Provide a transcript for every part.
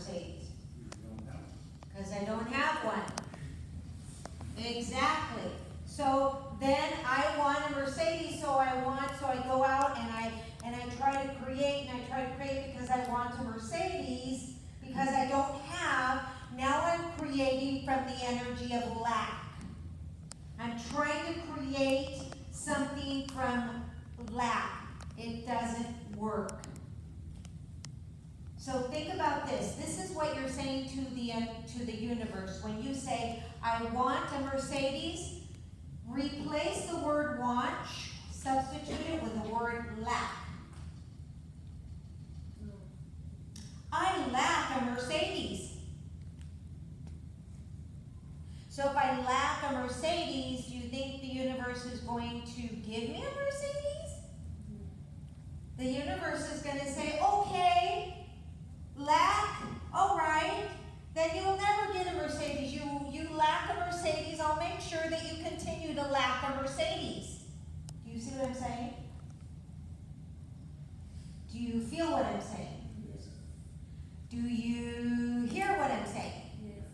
Mercedes? Because I don't have one. Exactly. So then I want a Mercedes, so I go out and I try to create because I want a Mercedes because I don't have. Now I'm creating from the energy of lack. I'm trying to create something from lack. It doesn't work. So think about this. This is what you're saying to the universe. When you say, I want a Mercedes, replace the word want, substitute it with the word lack. I lack a Mercedes. So if I lack a Mercedes, do you think the universe is going to give me a Mercedes? The universe is going to say, okay, lack, all right, then you'll never get a Mercedes. You lack a Mercedes, I'll make sure that you continue to lack a Mercedes. Do you see what I'm saying? Do you feel what I'm saying? Yes. Do you hear what I'm saying? Yes.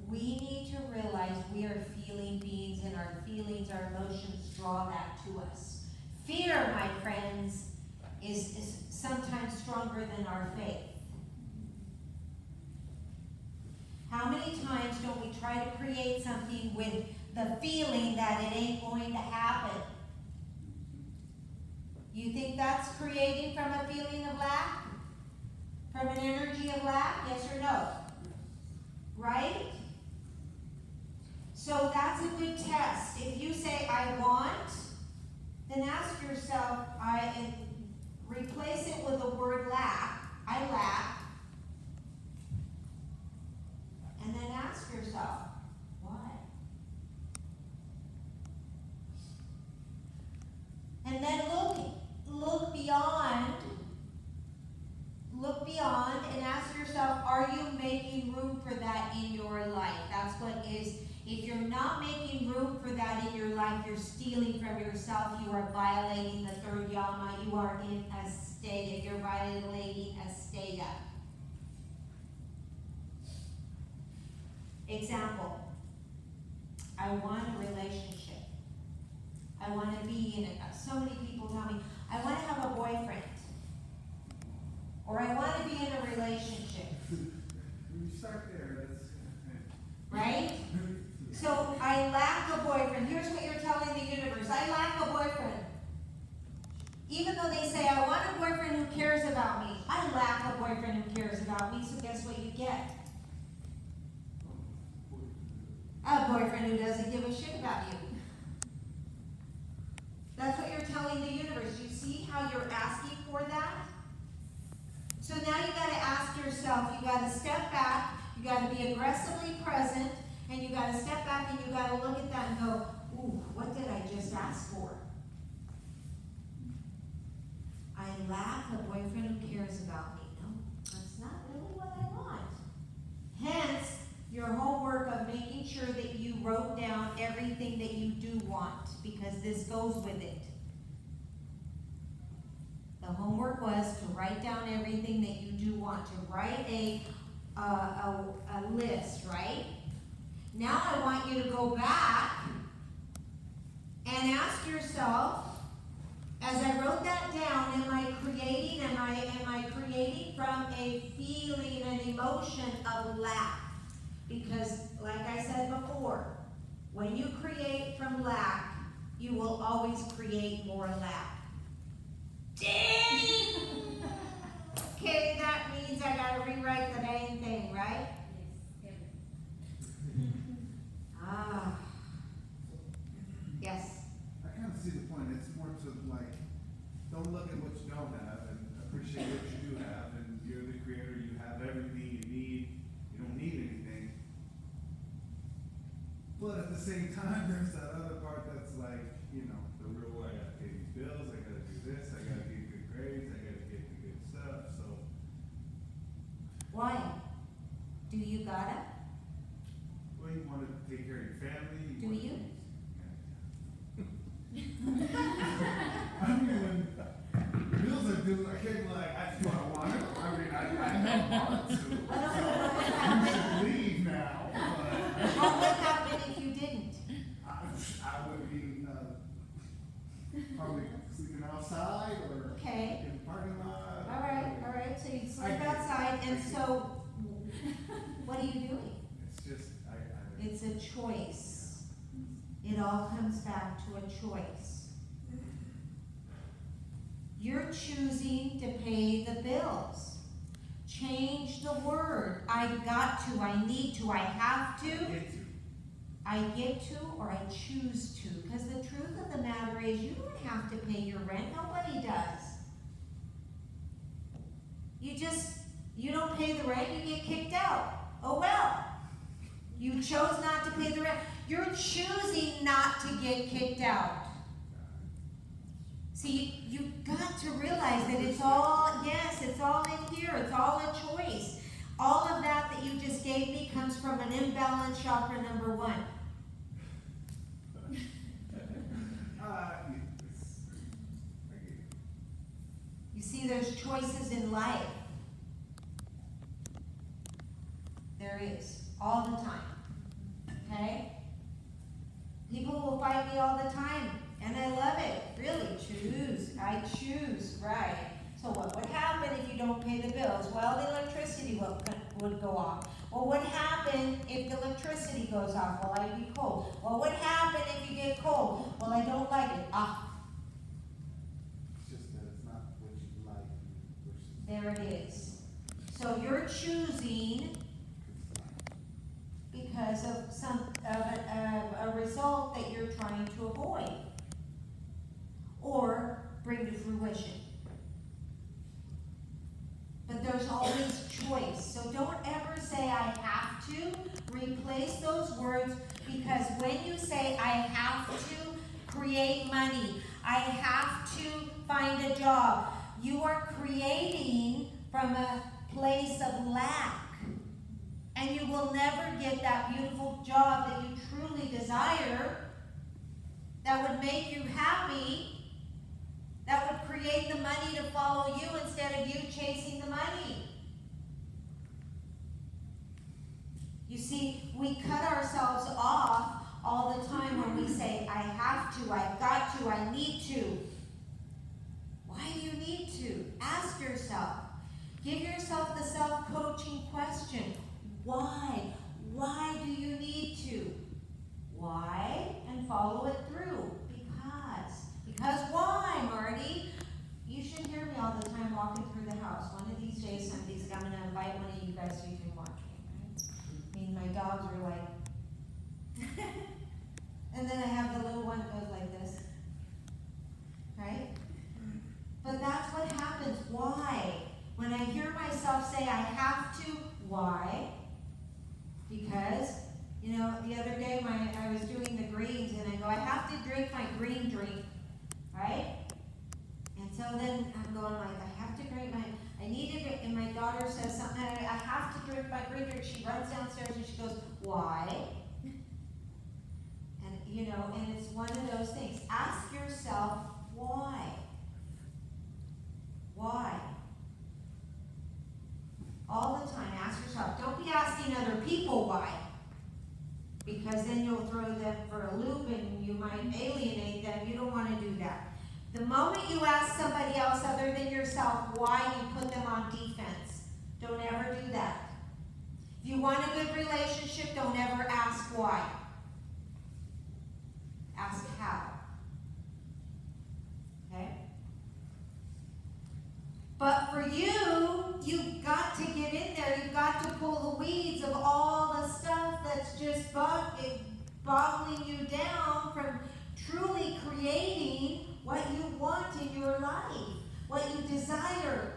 We need to realize we are feeling beings, and our feelings, our emotions draw that to us. Fear, my friends, is sometimes stronger than our faith. How many times don't we try to create something with the feeling that it ain't going to happen? You think that's creating from a feeling of lack? From an energy of lack? Yes or no? Right? So that's a good test. If you say, I want, then ask yourself, replace it with the word lack. I lack. And then ask yourself, why? And then look beyond and ask yourself, are you making room for that in your life? That's what is, if you're not making room for that in your life, you're stealing from yourself, you are violating the third Yama, you are in asteya, you're violating asteya. Example, I want a relationship. I want to be in it. So many people tell me, I want to have a boyfriend. Or I want to be in a relationship. When you start there, Right? So I lack a boyfriend. Here's what you're telling the universe. I lack a boyfriend. Even though they say, I want a boyfriend who cares about me. I lack a boyfriend who cares about me, so guess what you get? A boyfriend who doesn't give a shit about you. That's what you're telling the universe. You see how you're asking for that? So now you got to ask yourself, you got to step back, you got to be aggressively present, and you got to step back and you got to look at that and go, ooh, what did I just ask for? I lack a boyfriend who cares about me. No, that's not really what I want. Hence, your homework of making sure that you wrote down everything that you do want, because this goes with it. The homework was to write down everything that you do want, to write a list, right? Now I want you to go back and ask yourself, as I wrote that down, am I creating from a feeling, an emotion of lack? Because, like I said before, when you create from lack, you will always create more lack. Dang! Okay, that means I gotta rewrite the dang thing, right? Yes. Ah. Yes. I kind of see the point. It's more to like, don't look at what you don't have and appreciate what you do have. And you're the creator. You have everything you need. You don't need anything. But at the same time, there's that other part that's like, you know, the real way. I gotta pay these bills. I gotta do this. I gotta get good grades. I gotta get the good stuff. So. Why? Do you gotta? Well, you want to take care of your family. Do want you? I mean, when bills are due, I can't be like, do I want it? I would be, probably sleeping outside or Okay. in the parking lot. All right, so you sleep outside, and so, what are you doing? It's just, It's a choice. It all comes back to a choice. You're choosing to pay the bills. Change the word. I got to, I need to, I have to. I get to, or I choose to. Because the truth of the matter is, you don't have to pay your rent. Nobody does. You don't pay the rent, you get kicked out. Oh well. You chose not to pay the rent. You're choosing not to get kicked out. See, you've got to realize that it's all, yes, it's all in here. It's all a choice. All of that you just gave me comes from an imbalanced chakra number 1. You see, there's choices in life. There is, all the time. Okay? People will fight me all the time, and I love it. Really, choose. I choose, right. So what would happen if you don't pay the bills? Well, the electricity would go off. Well, what would happen if the electricity goes off? Well, I'd be cold. What would happen if you get cold? Well, I don't like it. It's just that it's not what you like versus. There it is. So you're choosing because of a result that you're trying to avoid or bring to fruition. But there's always choice. So don't ever say I have to. Replace those words, because when you say I have to create money, I have to find a job, you are creating from a place of lack. And you will never get that beautiful job that you truly desire, that would make you happy, that would create the money to follow you instead of you chasing the money. You see, we cut ourselves off all the time when we say, I have to, I've got to, I need to. Why do you need to? Ask yourself. Give yourself the self-coaching question. Why? Why do you need to? Why? And follow it through. Because why, Marty? You should hear me all the time walking through the house. One of these days, somebody's going to invite one of you guys so you can watch me, right? I mean, my dogs are like... and then I have the little one that goes like this. Right? But that's what happens. Why? When I hear myself say, I have to, why? Because, you know, the other day I was doing the greens, and I go, I have to drink my green drink. Right? And so then I'm going like, I have to drink I need it, and my daughter says something, I have to drink my green drink. She runs downstairs and she goes, why? And, you know, and it's one of those things. Ask yourself, why? Why? All the time, ask yourself. Don't be asking other people why. Because then you'll throw them for a loop and you might alienate them. You don't want to do that. The moment you ask somebody else other than yourself why, you put them on defense. Don't ever do that. If you want a good relationship, don't ever ask why. Ask how. Okay? But for you, you've got to get in there. You've got to pull the weeds of all the stuff that's just boggling you down from truly creating what you want in your life, what you desire.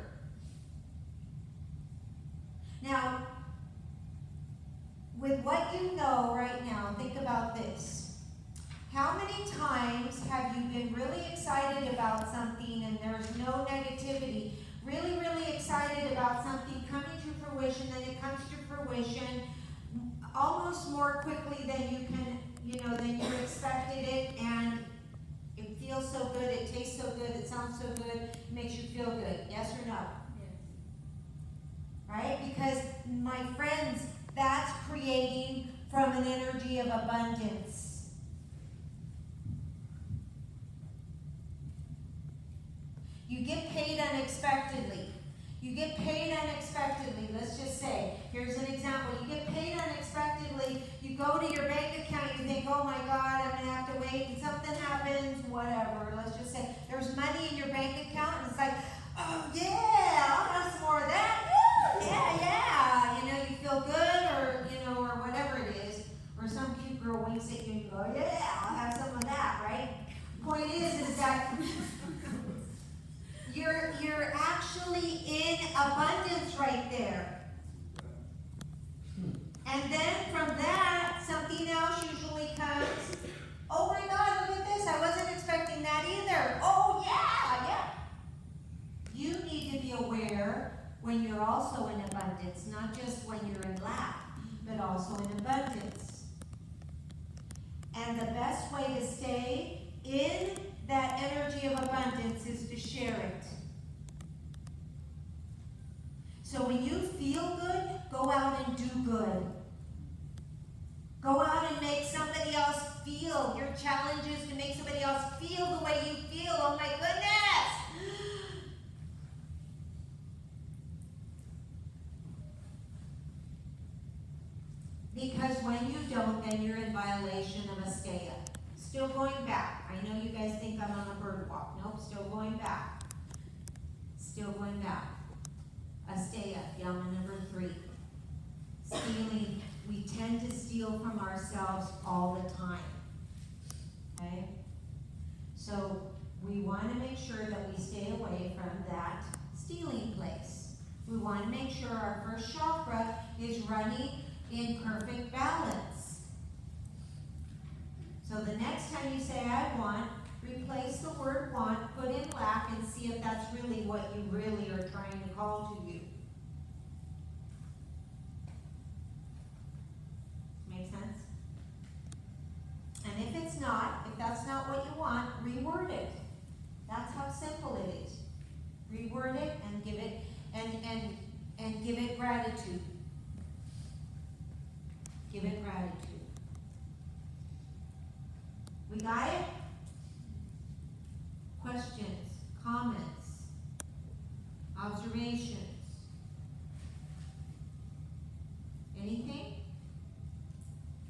Now, with what you know right now, think about this. How many times have you been really excited about something and there's no negativity? Really, really excited about something coming to fruition, then it comes to fruition almost more quickly than you can, than you expected it, and it feels so good, it tastes so good, it sounds so good, it makes you feel good. Yes or no? Yes. Right? Because, my friends, that's creating from an energy of abundance. unexpectedly. You get paid unexpectedly. Let's just say, here's an example. You get paid unexpectedly. You go to your bank account. You think, oh my God, I'm going to have to wait. And something happens, whatever. Let's just say there's money in your bank account. And it's like, oh yeah, I'll have some more of that. Woo, yeah. You know, you feel good or, you know, or whatever it is. Or some cute girl winks at you and you go, yeah, I'll have some of that, right? Point is that you're actually in abundance right there. And then from that, something else usually comes. Oh my God, look at this. I wasn't expecting that either. Oh yeah. You need to be aware when you're also in abundance, not just when you're in lack, but also in abundance. And the best way to stay in that energy of abundance is to share it. So when you feel good, go out and do good. Go out and make somebody else feel. Your challenge is to make somebody else feel the way you feel. Oh my goodness! Because when you don't, then you're in violation of Asteya. Still going back. I know you guys think I'm on a bird walk. Nope, still going back. Still going back. Asteya, Yama number 3. Stealing. We tend to steal from ourselves all the time. Okay? So we want to make sure that we stay away from that stealing place. We want to make sure our first chakra is running in perfect balance. So the next time you say, I want, replace the word want, put in lack, and see if that's really what you really are trying to call to you. Make sense? And if it's not, if that's not what you want, reword it. That's how simple it is. Reword it and give it and give it gratitude. Give it gratitude. We got it? Questions, comments, observations? Anything?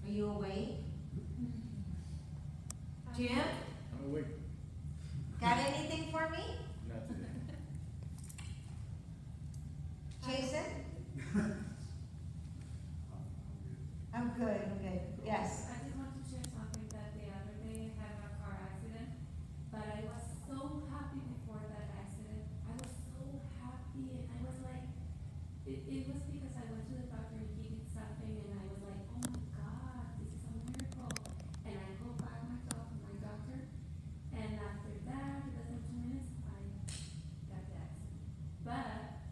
Are you awake? Jim? I'm awake. Got anything for me? Not today. Jason? I'm good, Yes. I just want to share something that the other day I had a car accident, but I was so happy before that accident. I was so happy and I was like, it was because I went to the doctor and he did something and I was like, oh my God, this is a miracle. And I go back myself to my doctor and after that, less than 2 minutes, I got the accident. But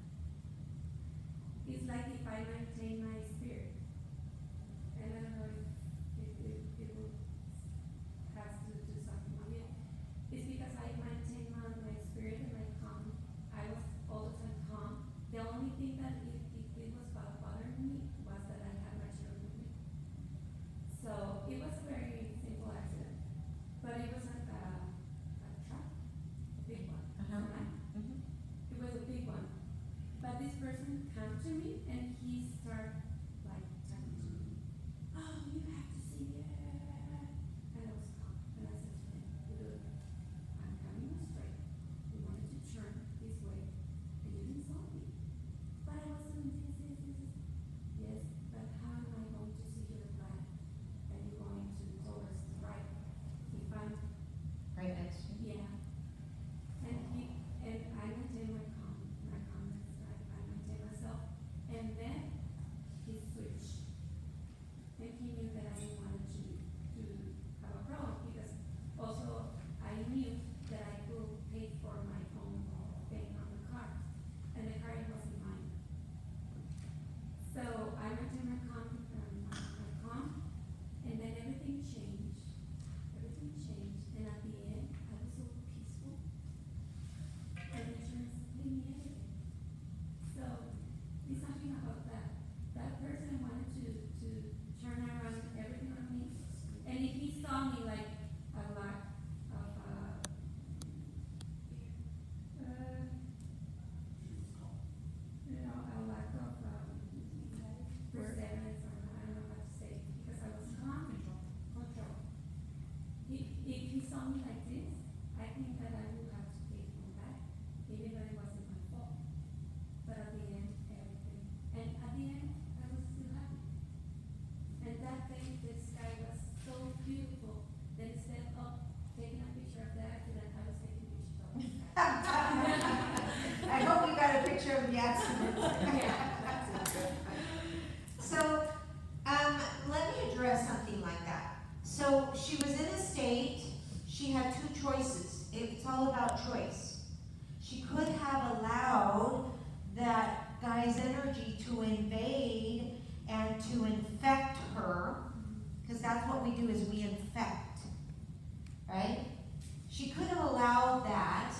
saw me like this, I think that I would have to take him back, even though it wasn't my fault. But at the end, everything, and at the end, I was still happy. And that day, this guy was so beautiful that instead of taking a picture of the accident, I was taking pictures of this guy. I hope we got a picture of the accident. Yeah, that's it. So, let me address something like that. So, she was in a state, she had two choices. It's all about choice. She could have allowed that guy's energy to invade and to infect her, because that's what we do is we infect, right? She could have allowed that,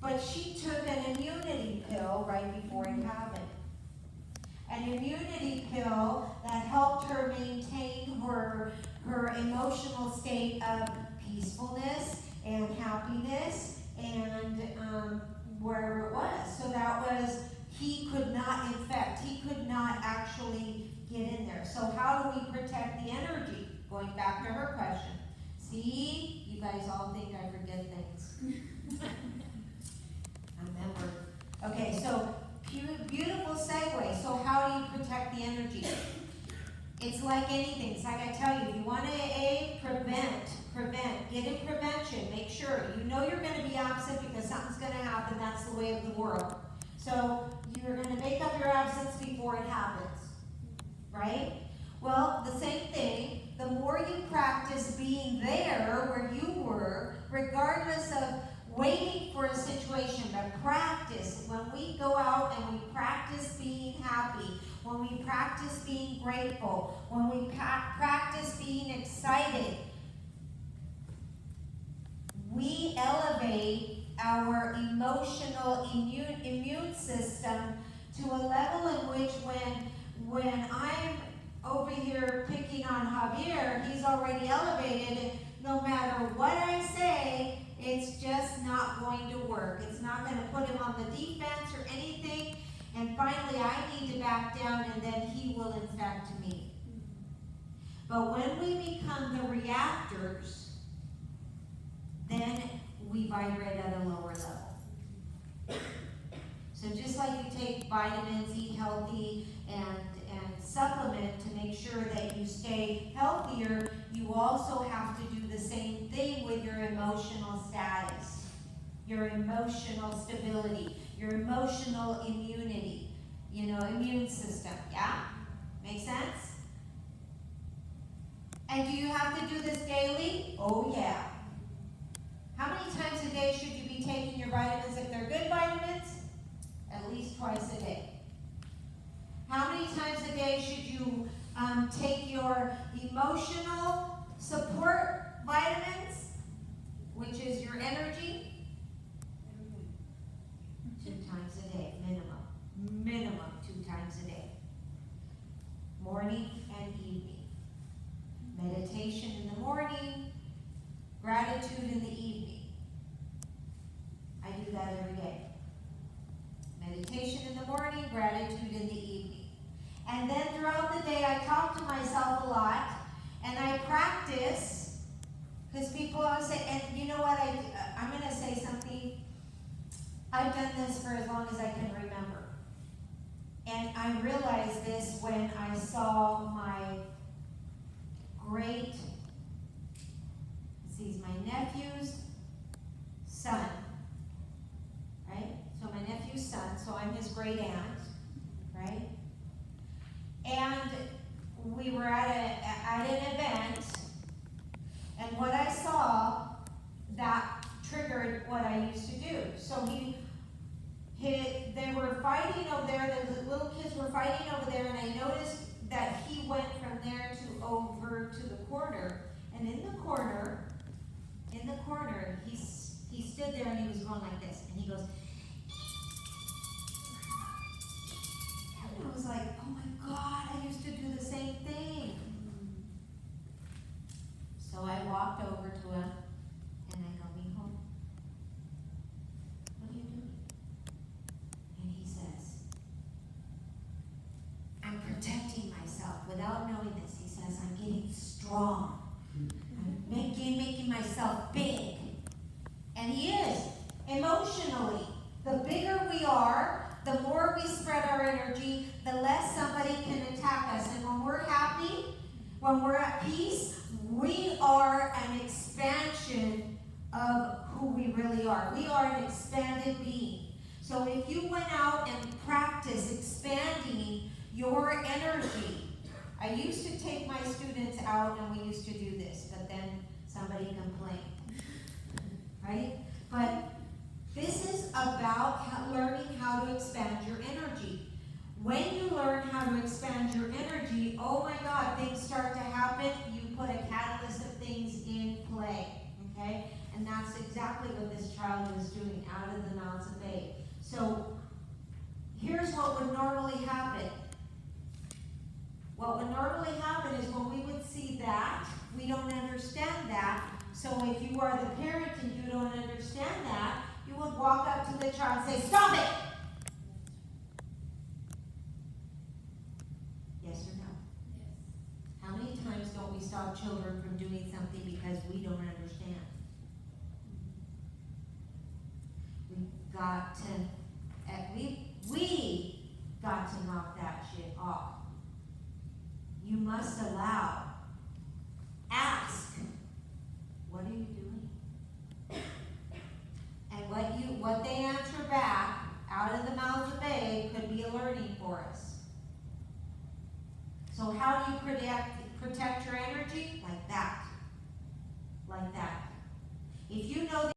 but she took an immunity pill right before it happened. An immunity pill that helped her maintain her emotional state of peacefulness and happiness and wherever it was. So that was, he could not infect, he could not actually get in there. So how do we protect the energy? Going back to her question. See, you guys all think I forget things. Remember. Okay, so beautiful segue. So how do you protect the energy? It's like anything. It's like I tell you, if you want to prevent, get in prevention. Make sure. You know you're going to be absent because something's going to happen. That's the way of the world. So you're going to make up your absence before it happens. Right? Well, the same thing. The more you practice being there where you were, regardless of waiting for a situation, but practice. When we go out and we practice being happy, when we practice being grateful, when we practice being excited, we elevate our emotional immune system to a level in which when I'm over here picking on Javier, he's already elevated, and no matter what I say, it's just not going to work. It's not going to put him on the defense or anything. And finally, I need to back down, and then he will infect me. But when we become the reactors, then we vibrate at a lower level. So just like you take vitamins, eat healthy, and supplement to make sure that you stay healthier, you also have to do the same thing with your emotional status, your emotional stability, your emotional immunity, immune system, yeah? Make sense? And do you have to do this daily? Oh yeah. How many times a day should you be taking your vitamins if they're good vitamins? At least twice a day. How many times a day should you take your emotional support vitamins, which is your energy? 2 times a day, minimum. Minimum 2 times a day. Morning and evening. Meditation in the morning, gratitude in the evening. I do that every day. Meditation in the morning, gratitude in the evening. And then throughout the day, I talk to myself a lot, and I practice, because people always say, and you know what, I'm going to say something. I've done this for as long as I can remember. And I realized this when I saw my he's my nephew's son, right? So my nephew's son, so I'm his great aunt, right? And we were at an event, and what I saw, that triggered what I used to do. So they were fighting over there, the little kids were fighting over there, and I noticed that he went from there to over to the corner, and in the corner, he stood there and he was going like this, and he goes, and I was like, oh my God, I used to do the same thing. So I walked over to him, and I go, mijo, what are you doing? And he says, I'm protecting myself without knowing this. He says, I'm getting strong. I'm making myself big. And he is. Emotionally. The bigger we are, the more we spread our energy, the less somebody can attack us. And when we're happy, when we're at peace, we are an expansion of who we really are. We are an expanded being. So if you went out and practiced expanding your energy, I used to take my students out and we used to do this, but then somebody complained, right? But this is about learning how to expand your energy. When you learn how to expand your energy, oh my God, things start to happen. You put a catalyst of things in play, okay? And that's exactly what this child is doing out of the mouths of babes. So here's what would normally happen. What would normally happen is when we would see that, we don't understand that. So if you are the parent and you don't understand that, you would walk up to the child and say, stop it! Yes or no? Yes. How many times don't we stop children from doing something because we don't understand? We've got to, we got to knock that shit off. You must allow. Ask, what are you doing? And what they answer back out of the mouths of babe could be a learning for us. So how do you protect your energy? Like that. Like that. If you know